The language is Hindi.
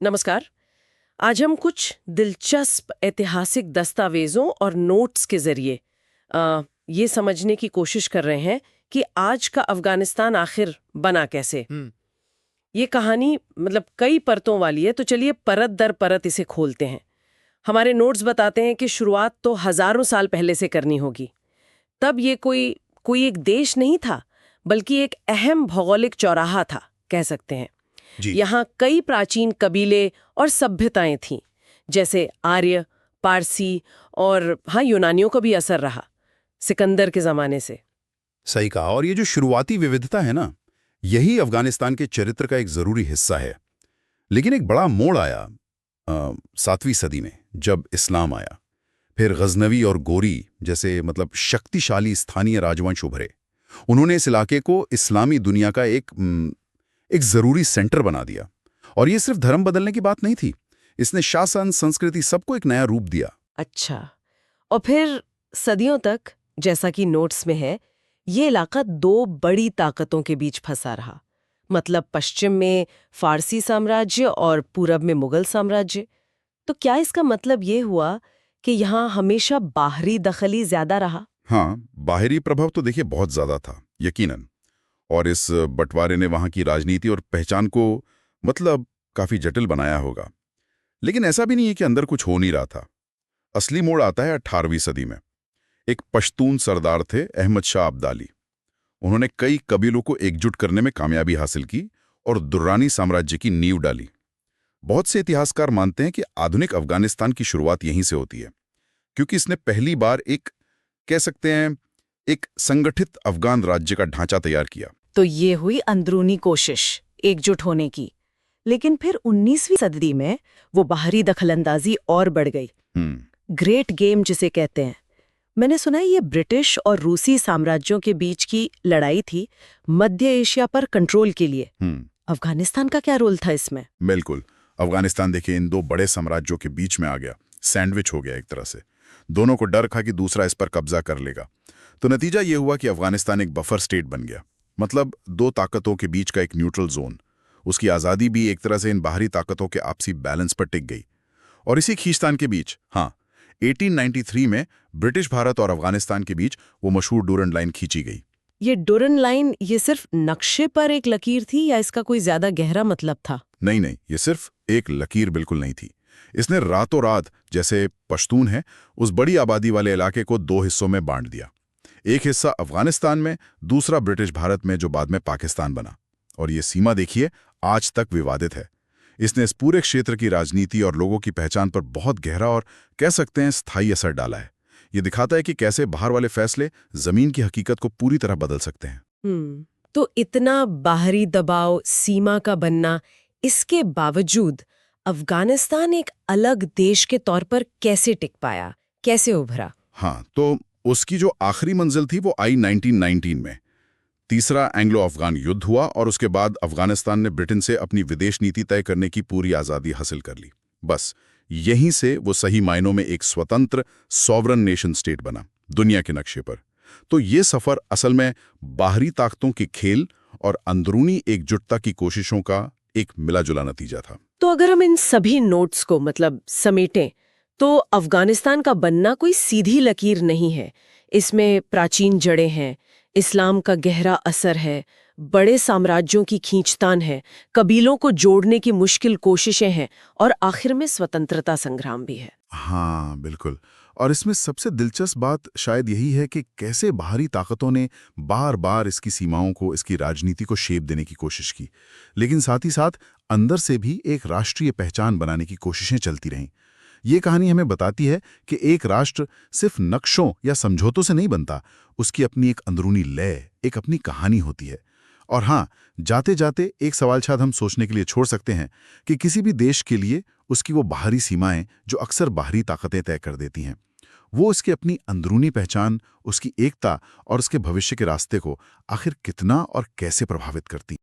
नमस्कार। आज हम कुछ दिलचस्प ऐतिहासिक दस्तावेजों और नोट्स के जरिए ये समझने की कोशिश कर रहे हैं कि आज का अफगानिस्तान आखिर बना कैसे। ये कहानी कई परतों वाली है, तो चलिए परत दर परत इसे खोलते हैं। हमारे नोट्स बताते हैं कि शुरुआत तो हजारों साल पहले से करनी होगी। तब ये कोई कोई एक देश नहीं था, बल्कि एक अहम भौगोलिक चौराहा था, कह सकते हैं। जी। यहाँ कई प्राचीन कबीले और सभ्यताएं थीं, जैसे आर्य, पारसी और हाँ, यूनानियों का भी असर रहा सिकंदर के जमाने से। सही कहा। और ये जो शुरुआती विविधता है ना, यही अफगानिस्तान के चरित्र का एक जरूरी हिस्सा है। लेकिन एक बड़ा मोड़ आया 7वीं सदी में, जब इस्लाम आया। फिर गजनवी और गोरी जैसे शक्तिशाली स्थानीय राजवंश उभरे। उन्होंने इस इलाके को इस्लामी दुनिया का एक जरूरी सेंटर बना दिया। और ये सिर्फ धर्म बदलने की बात नहीं थी, इसने शासन, संस्कृति, सबको एक नया रूप दिया। अच्छा, और फिर सदियों तक, जैसा कि नोट्स में है, ये इलाका दो बड़ी ताकतों के बीच फंसा रहा। पश्चिम में फारसी साम्राज्य और पूरब में मुगल साम्राज्य। तो क्या इसका मतलब ये हुआ कि यहाँ हमेशा बाहरी दखली ज्यादा रहा? हाँ, बाहरी प्रभाव तो देखिए बहुत ज्यादा था, यकीनन। और इस बंटवारे ने वहां की राजनीति और पहचान को काफी जटिल बनाया होगा। लेकिन ऐसा भी नहीं है कि अंदर कुछ हो नहीं रहा था। असली मोड़ आता है 18वीं सदी में। एक पश्तून सरदार थे, अहमद शाह अब्दाली। उन्होंने कई कबीलों को एकजुट करने में कामयाबी हासिल की और दुर्रानी साम्राज्य की नींव डाली। बहुत से इतिहासकार मानते हैं कि आधुनिक अफगानिस्तान की शुरुआत यहीं से होती है, क्योंकि इसने पहली बार कह सकते हैं, एक संगठित अफगान राज्य का ढांचा तैयार किया। तो ये हुई अंदरूनी कोशिश एकजुट होने की। लेकिन फिर 19वीं सदी में वो बाहरी दखलंदाजी और बढ़ गई। ग्रेट गेम जिसे कहते हैं। मैंने सुना है ये ब्रिटिश और रूसी साम्राज्यों के बीच की लड़ाई थी, मध्य एशिया पर कंट्रोल के लिए। अफगानिस्तान का क्या रोल था इसमें? बिल्कुल। अफगानिस्तान देखिए इन दो बड़े साम्राज्यों के बीच में आ गया, सैंडविच हो गया एक तरह से। दोनों को डर था कि दूसरा इस पर कब्जा कर लेगा। तो नतीजा ये हुआ कि अफगानिस्तान एक बफर स्टेट बन गया, दो ताकतों के बीच का एक न्यूट्रल जोन। उसकी आज़ादी भी एक तरह से इन बाहरी ताकतों के आपसी बैलेंस पर टिक गई। और इसी खींचतान के बीच 1893 में ब्रिटिश भारत और अफगानिस्तान के बीच वो मशहूर डूरन लाइन खींची गई। ये डूरन लाइन ये सिर्फ नक्शे पर एक लकीर थी या इसका कोई ज्यादा गहरा मतलब था? नहीं, ये सिर्फ एक लकीर बिल्कुल नहीं थी। इसने रातों रात, जैसे पश्तून है, उस बड़ी आबादी वाले इलाके को दो हिस्सों में बांट दिया। एक हिस्सा अफगानिस्तान में, दूसरा ब्रिटिश भारत में, जो बाद में पाकिस्तान बना। और ये सीमा देखिए आज तक विवादित है। इसने इस पूरे क्षेत्र की राजनीति और लोगों की पहचान पर बहुत गहरा और कह सकते हैं स्थायी असर डाला है। ये दिखाता है कि कैसे बाहर वाले फैसले जमीन की हकीकत को पूरी तरह बदल सकते हैं। तो इतना बाहरी दबाव, सीमा का बनना, इसके बावजूद अफगानिस्तान एक अलग देश के तौर पर कैसे टिक पाया, कैसे उभरा? हाँ, तो उसकी जो आखिरी मंजिल थी वो आई 1919 में। तीसरा एंग्लो अफगान युद्ध हुआ और उसके बाद अफगानिस्तान ने ब्रिटेन से अपनी विदेश नीति तय करने की पूरी आज़ादी हासिल कर ली। बस यहीं से वो सही मायनों में एक स्वतंत्र सॉवरन नेशन स्टेट बना दुनिया के नक्शे पर। तो ये सफ़र असल में बाहरी ताकतों के खेल और अंदरूनी एकजुटता की कोशिशों का एक मिला-जुला नतीजा था। तो अगर हम इन सभी नोट्स को समेटें, तो अफगानिस्तान का बनना कोई सीधी लकीर नहीं है। इसमें प्राचीन जड़ें हैं, इस्लाम का गहरा असर है, बड़े साम्राज्यों की खींचतान है, कबीलों को जोड़ने की मुश्किल कोशिशें हैं और आखिर में स्वतंत्रता संग्राम भी है। हाँ, बिल्कुल। और इसमें सबसे दिलचस्प बात शायद यही है कि कैसे बाहरी ताकतों ने बार बार इसकी सीमाओं को, इसकी राजनीति को शेप देने की कोशिश की, लेकिन साथ ही साथ अंदर से भी एक राष्ट्रीय पहचान बनाने की कोशिशें चलती रहीं। ये कहानी हमें बताती है कि एक राष्ट्र सिर्फ नक्शों या समझौतों से नहीं बनता, उसकी अपनी एक अंदरूनी लय, एक अपनी कहानी होती है। और हाँ, जाते जाते एक सवाल शायद हम सोचने के लिए छोड़ सकते हैं कि किसी भी देश के लिए उसकी वो बाहरी सीमाएं जो अक्सर बाहरी ताकतें तय कर देती हैं, वो उसकी अपनी अंदरूनी पहचान, उसकी एकता और उसके भविष्य के रास्ते को आखिर कितना और कैसे प्रभावित करती हैं।